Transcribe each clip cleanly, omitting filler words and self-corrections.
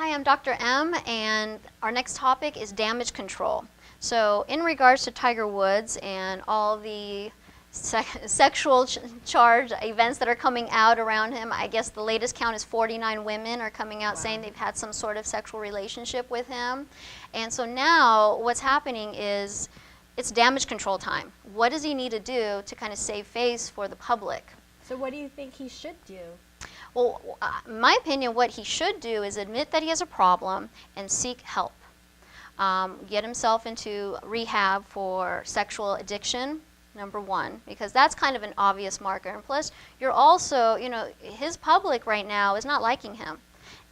Hi, I'm Dr. M, and our next topic is damage control. So in regards to Tiger Woods and all the sexual charge events that are coming out around him, I guess the latest count is 49 women are coming out saying they've had some sort of sexual relationship with him. And so now what's happening is it's damage control time. What does he need to do to kind of save face for the public? So what do you think he should do? Well, in my opinion, what he should do is admit that he has a problem and seek help. Get himself into rehab for sexual addiction, number one, because that's kind of an obvious marker. And plus, you're also, his public right now is not liking him.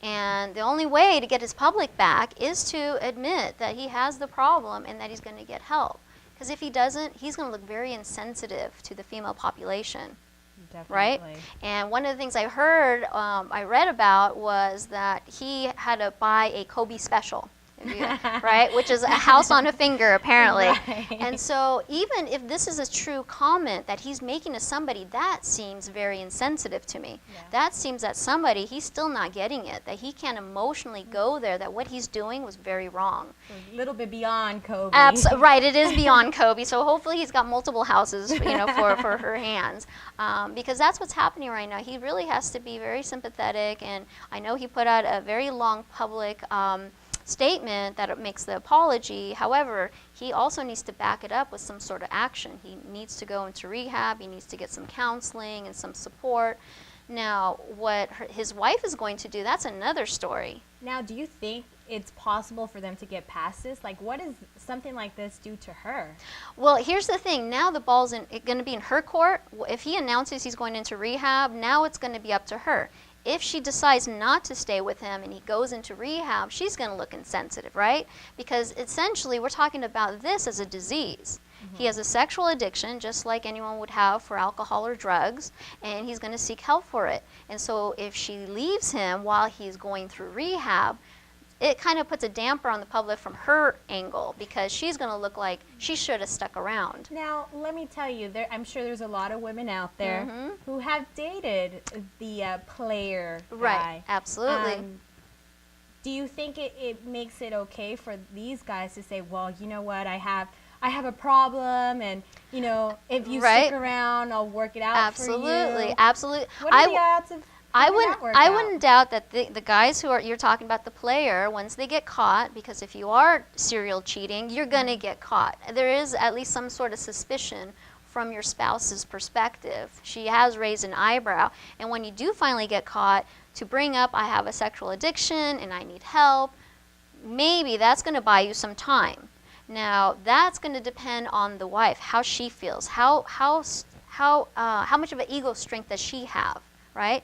And the only way to get his public back is to admit that he has the problem and that he's going to get help. Because if he doesn't, he's going to look very insensitive to the female population. Definitely. Right? And one of the things I heard, I read about was that he had to buy a Kobe special, right? Which is a house on a finger, apparently. Right. And so even if this is a true comment that he's making to somebody, that seems very insensitive to me. Yeah. That seems that somebody, he's still not getting it, that he can't emotionally go there, that what he's doing was very wrong. A little bit beyond Kobe. Right, it is beyond Kobe. So hopefully he's got multiple houses, for her hands, because that's what's happening right now. He really has to be very sympathetic, and I know he put out a very long public statement that it makes the apology. However, he also needs to back it up with some sort of action. He needs to go into rehab. He needs to get some counseling and some support. Now, what his wife is going to do, that's another story. Now, do you think it's possible for them to get past this? Like, what does something like this do to her? Well, here's the thing. Now the ball's going to be in her court. If he announces he's going into rehab, now it's going to be up to her. If she decides not to stay with him and he goes into rehab, she's going to look insensitive, right? Because essentially we're talking about this as a disease. Mm-hmm. He has a sexual addiction just like anyone would have for alcohol or drugs, and he's going to seek help for it. And so if she leaves him while he's going through rehab, it kind of puts a damper on the public from her angle, because she's going to look like she should have stuck around. Now, let me tell you, I'm sure there's a lot of women out there who have dated the player guy. Right, absolutely. Do you think it makes it okay for these guys to say, well, you know what, I have a problem, and if you stick around, I'll work it out for you? Absolutely. What are the odds of I wouldn't doubt that the guys you're talking about, the player, once they get caught, because if you are serial cheating, you're going to get caught. There is at least some sort of suspicion from your spouse's perspective. She has raised an eyebrow. And when you do finally get caught, to bring up, I have a sexual addiction and I need help, maybe that's going to buy you some time. Now, that's going to depend on the wife, how she feels, how much of an ego strength does she have, right?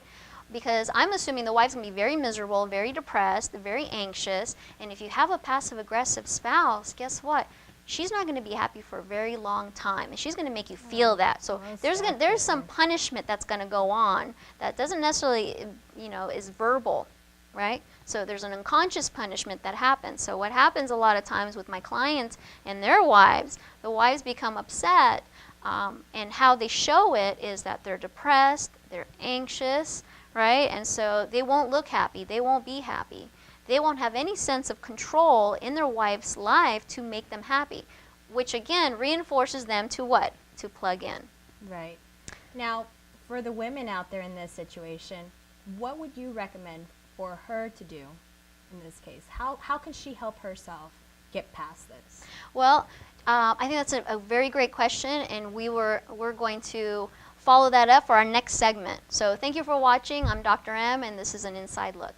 Because I'm assuming the wife's going to be very miserable, very depressed, very anxious, and if you have a passive-aggressive spouse, guess what? She's not going to be happy for a very long time, and she's going to make you feel that. So there's some punishment that's going to go on that doesn't necessarily, is verbal, right? So there's an unconscious punishment that happens. So what happens a lot of times with my clients and their wives, the wives become upset, and how they show it is that they're depressed, they're anxious, right? And so they won't look happy. They won't be happy. They won't have any sense of control in their wife's life to make them happy, which again reinforces them to what? To plug in. Right. Now, for the women out there in this situation, what would you recommend for her to do in this case? How can she help herself get past this? Well, I think that's a very great question, and we're going to follow that up for our next segment. So thank you for watching. I'm Dr. M, and this is an Inside Look.